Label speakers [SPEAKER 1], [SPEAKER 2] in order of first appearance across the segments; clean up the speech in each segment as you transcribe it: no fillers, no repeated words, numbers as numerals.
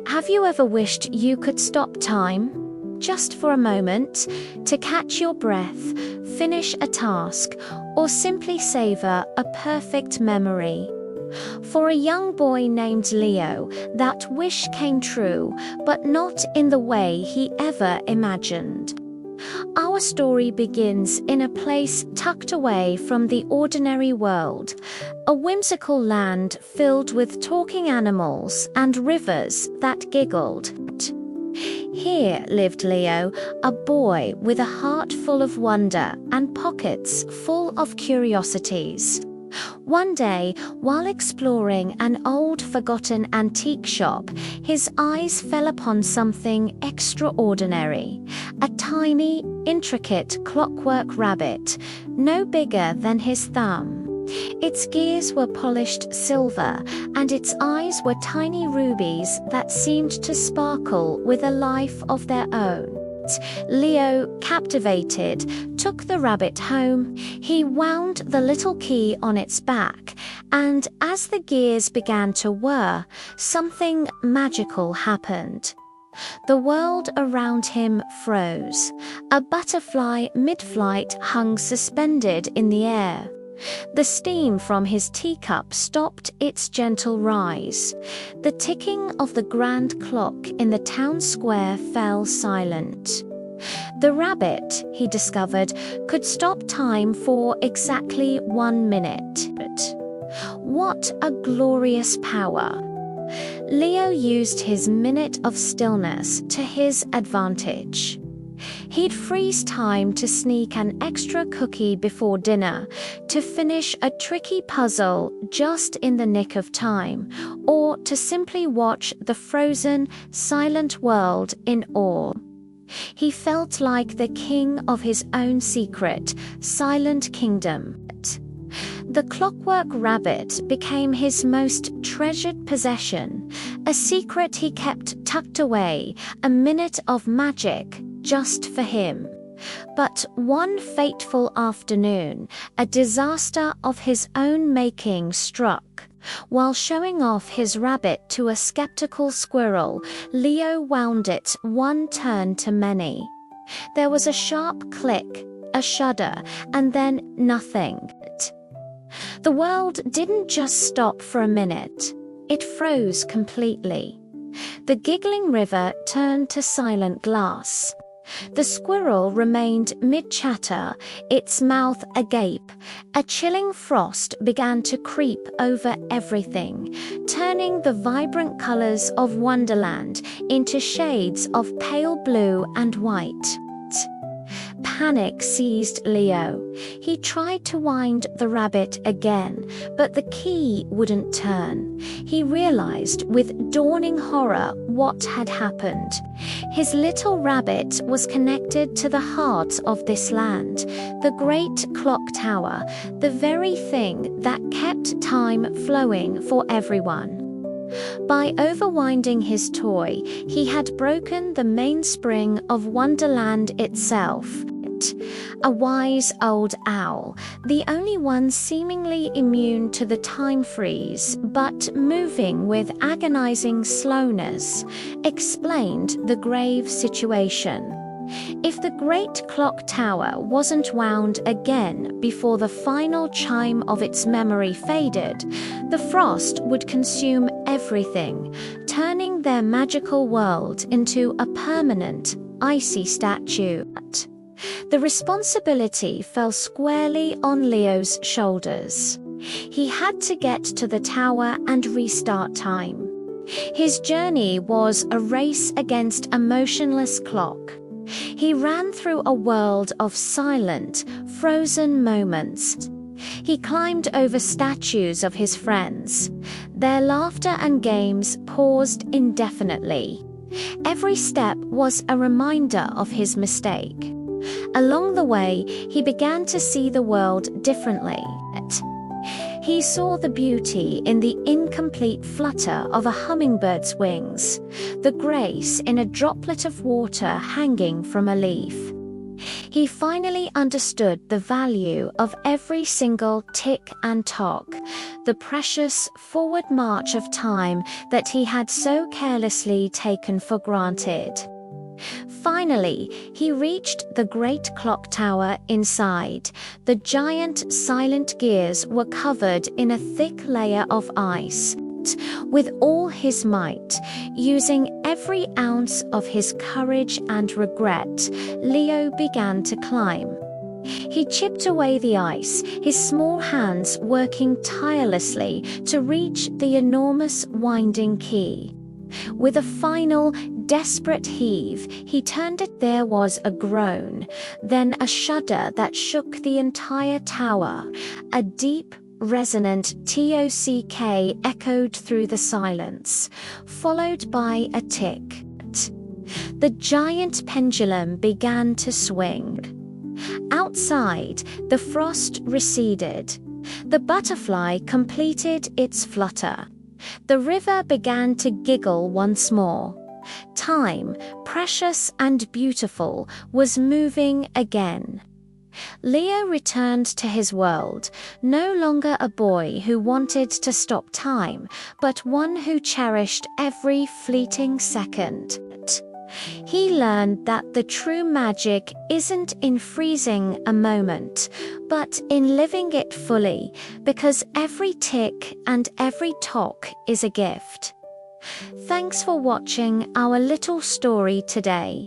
[SPEAKER 1] Have you ever wished you could stop time, just for a moment, to catch your breath, finish a task, or simply savor a perfect memory? For a young boy named Leo, that wish came true, but not in the way he ever imagined. Our story begins in a place tucked away from the ordinary world, a whimsical land filled with talking animals and rivers that giggled. Here lived Leo, a boy with a heart full of wonder and pockets full of curiosities. One day, while exploring an old forgotten antique shop, his eyes fell upon something extraordinary. A tiny, intricate clockwork rabbit, no bigger than his thumb. Its gears were polished silver, and its eyes were tiny rubies that seemed to sparkle with a life of their own. Leo, captivated, took the rabbit home. He wound the little key on its back, and as the gears began to whir, something magical happened. The world around him froze. A butterfly mid-flight hung suspended in the air. The steam from his teacup stopped its gentle rise. The ticking of the grand clock in the town square fell silent. The rabbit, he discovered, could stop time for exactly 1 minute. What a glorious power! Leo used his minute of stillness to his advantage. He'd freeze time to sneak an extra cookie before dinner, to finish a tricky puzzle just in the nick of time, or to simply watch the frozen, silent world in awe. He felt like the king of his own secret, silent kingdom. The clockwork rabbit became his most treasured possession, a secret he kept tucked away, a minute of magic just for him. But one fateful afternoon, a disaster of his own making struck. While showing off his rabbit to a skeptical squirrel, Leo wound it one turn to many. There was a sharp click, a shudder, and then nothing. The world didn't just stop for a minute. It froze completely. The giggling river turned to silent glass. The squirrel remained mid-chatter, its mouth agape. A chilling frost began to creep over everything, turning the vibrant colors of Wonderland into shades of pale blue and white. Panic seized Leo. He tried to wind the rabbit again, but the key wouldn't turn. He realized with dawning horror what had happened. His little rabbit was connected to the heart of this land, the great clock tower, the very thing that kept time flowing for everyone. By overwinding his toy, he had broken the mainspring of Wonderland itself. A wise old owl, the only one seemingly immune to the time freeze, but moving with agonizing slowness, explained the grave situation. If the great clock tower wasn't wound again before the final chime of its memory faded, the frost would consume everything, turning their magical world into a permanent, icy statue. The responsibility fell squarely on Leo's shoulders. He had to get to the tower and restart time. His journey was a race against a motionless clock. He ran through a world of silent, frozen moments. He climbed over statues of his friends. Their laughter and games paused indefinitely. Every step was a reminder of his mistake. Along the way, he began to see the world differently. He saw the beauty in the incomplete flutter of a hummingbird's wings, the grace in a droplet of water hanging from a leaf. He finally understood the value of every single tick and tock, the precious forward march of time that he had so carelessly taken for granted. Finally, he reached the great clock tower inside. The giant silent gears were covered in a thick layer of ice. With all his might, using every ounce of his courage and regret, Leo began to climb. He chipped away the ice, his small hands working tirelessly to reach the enormous winding key. With a final, desperate heave, he turned it. There was a groan, then a shudder that shook the entire tower. A deep, resonant tock echoed through the silence, followed by a tick. The giant pendulum began to swing. Outside, the frost receded. The butterfly completed its flutter. The river began to giggle once more. Time, precious and beautiful, was moving again. Leo returned to his world, no longer a boy who wanted to stop time, but one who cherished every fleeting second. He learned that the true magic isn't in freezing a moment, but in living it fully, because every tick and every tock is a gift. Thanks for watching our little story today.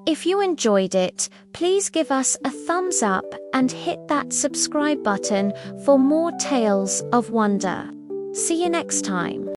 [SPEAKER 1] If you enjoyed it, please give us a thumbs up and hit that subscribe button for more tales of wonder. See you next time.